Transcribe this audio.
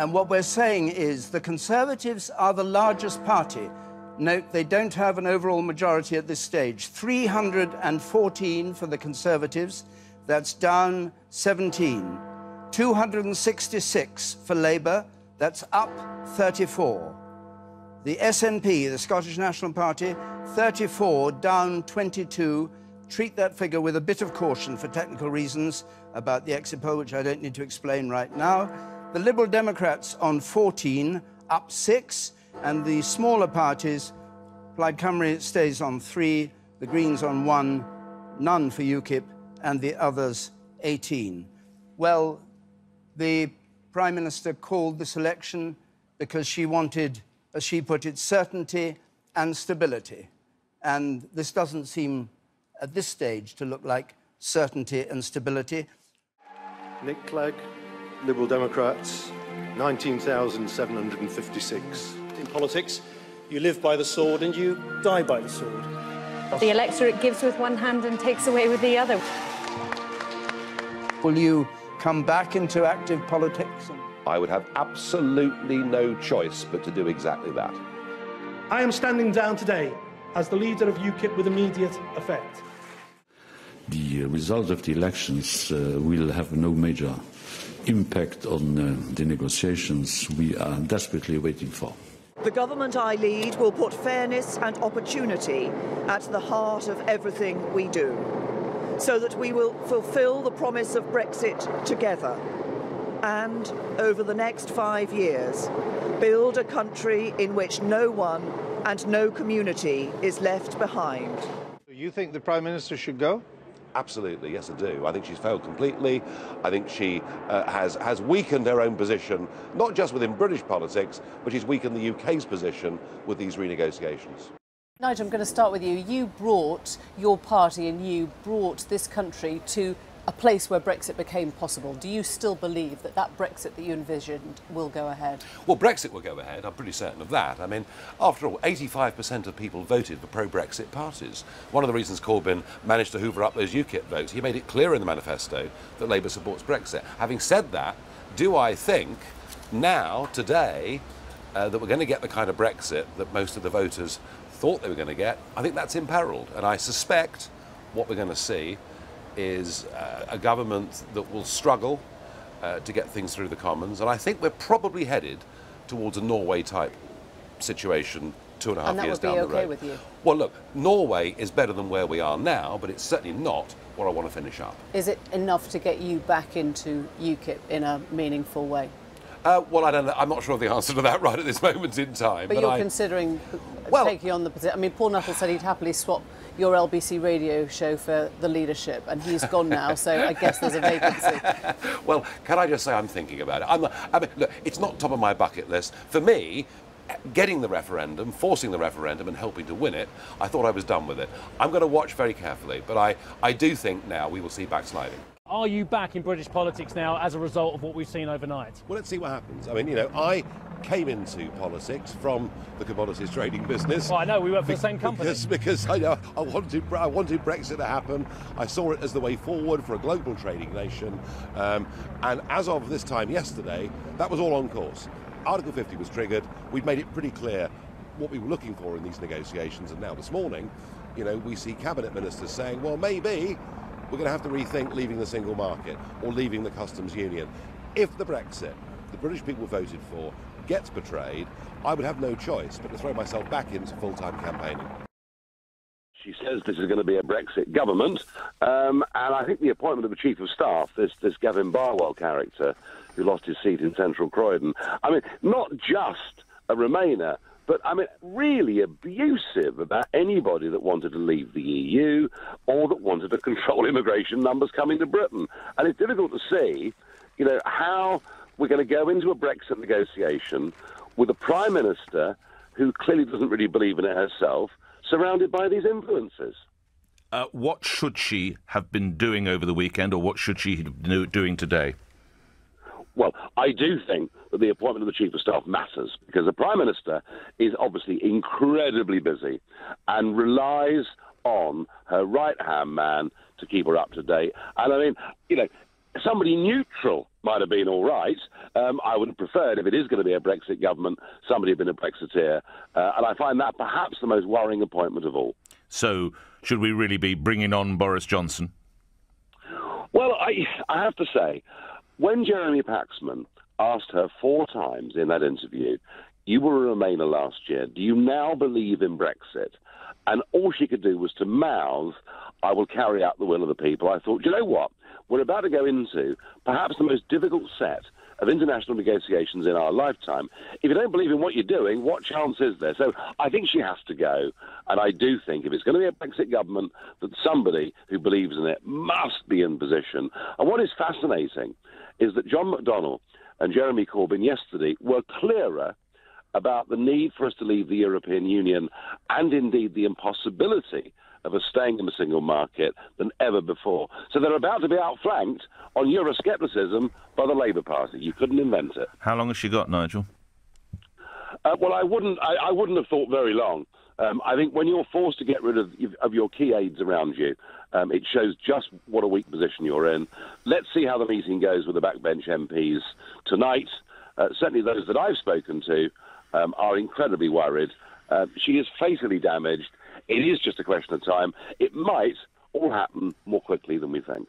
And what we're saying is the Conservatives are the largest party. Note, they don't have an overall majority at this stage. 314 for the Conservatives, that's down 17. 266 for Labour, that's up 34. The SNP, the Scottish National Party, 34, down 22. Treat that figure with a bit of caution for technical reasons about the exit poll, which I don't need to explain right now. The Liberal Democrats on 14, up 6, and the smaller parties, Plaid Cymru stays on 3, the Greens on 1, none for UKIP, and the others 18. Well, the Prime Minister called this election because she wanted, as she put it, certainty and stability. And this doesn't seem, at this stage, to look like certainty and stability. Nick Clegg, Liberal Democrats, 19,756. In politics, you live by the sword and you die by the sword. The electorate gives with one hand and takes away with the other. Will you come back into active politics? I would have absolutely no choice but to do exactly that. I am standing down today as the leader of UKIP with immediate effect. The result of the elections will have no major impact on the negotiations we are desperately waiting for. The government I lead will put fairness and opportunity at the heart of everything we do, so that we will fulfil the promise of Brexit together and, over the next 5 years, build a country in which no one and no community is left behind. You think the Prime Minister should go? Absolutely, yes I do. I think she's failed completely. I think she has weakened her own position, not just within British politics, but she's weakened the UK's position with these renegotiations. Nigel, I'm going to start with you. You brought your party and you brought this country to a place where Brexit became possible. Do you still believe that that Brexit that you envisioned will go ahead? Well, Brexit will go ahead. I'm pretty certain of that. I mean, after all, 85% of people voted for pro-Brexit parties. One of the reasons Corbyn managed to hoover up those UKIP votes, he made it clear in the manifesto that Labour supports Brexit. Having said that, do I think now, today, that we're going to get the kind of Brexit that most of the voters thought they were going to get? I think that's imperilled. And I suspect what we're going to see is a government that will struggle to get things through the Commons, and I think we're probably headed towards a Norway-type situation 2.5 years down the road. And that would be okay with you? Well, look, Norway is better than where we are now, but it's certainly not where I want to finish up. Is it enough to get you back into UKIP in a meaningful way? Well, I don't know. I'm not sure of the answer to that right at this moment in time. But you're considering taking on the position. I mean, Paul Nuttall said he'd happily swap your LBC radio show for the leadership, and he's gone now, so I guess there's a vacancy. Well, can I just say I'm thinking about it? I mean, look, it's not top of my bucket list. For me, getting the referendum, forcing the referendum and helping to win it, I thought I was done with it. I'm going to watch very carefully, but I do think now we will see backsliding. Are you back in British politics now as a result of what we've seen overnight? Well, let's see what happens. I mean, you know, I came into politics from the commodities trading business. Well, I know, we work for the same company. Because I wanted Brexit to happen. I saw it as the way forward for a global trading nation. And as of this time yesterday, that was all on course. Article 50 was triggered. We'd made it pretty clear what we were looking for in these negotiations. And now this morning, you know, we see cabinet ministers saying, well, maybe we're going to have to rethink leaving the single market or leaving the customs union. If the Brexit the British people voted for gets betrayed, I would have no choice but to throw myself back into full-time campaigning. She says this is going to be a Brexit government, and I think the appointment of the Chief of Staff, this Gavin Barwell character who lost his seat in central Croydon, I mean, not just a Remainer, but, I mean, really abusive about anybody that wanted to leave the EU or that wanted to control immigration numbers coming to Britain. And it's difficult to see, you know, how we're going to go into a Brexit negotiation with a Prime Minister who clearly doesn't really believe in it herself, surrounded by these influences. What should she have been doing over the weekend, or what should she be doing today? Well, I do think that the appointment of the Chief of Staff matters, because the Prime Minister is obviously incredibly busy and relies on her right-hand man to keep her up to date. And I mean, you know, somebody neutral might have been all right. I would have preferred, if it is going to be a Brexit government, somebody had been a Brexiteer. And I find that perhaps the most worrying appointment of all. So, should we really be bringing on Boris Johnson? Well, I have to say, when Jeremy Paxman asked her 4 times in that interview, you were a Remainer last year, do you now believe in Brexit? And all she could do was to mouth, I will carry out the will of the people. I thought, you know what? We're about to go into perhaps the most difficult set of international negotiations in our lifetime. If you don't believe in what you're doing, what chance is there? So I think she has to go. And I do think if it's going to be a Brexit government, that somebody who believes in it must be in position. And what is fascinating is that John McDonnell and Jeremy Corbyn yesterday were clearer about the need for us to leave the European Union and indeed the impossibility of us staying in the single market than ever before. So they're about to be outflanked on Euroscepticism by the Labour Party. You couldn't invent it. How long has she got, Nigel? Well, I wouldn't have thought very long. I think when you're forced to get rid of your key aides around you, it shows just what a weak position you're in. Let's see how the meeting goes with the backbench MPs tonight. Certainly those that I've spoken to are incredibly worried. She is fatally damaged. It is just a question of time. It might all happen more quickly than we think.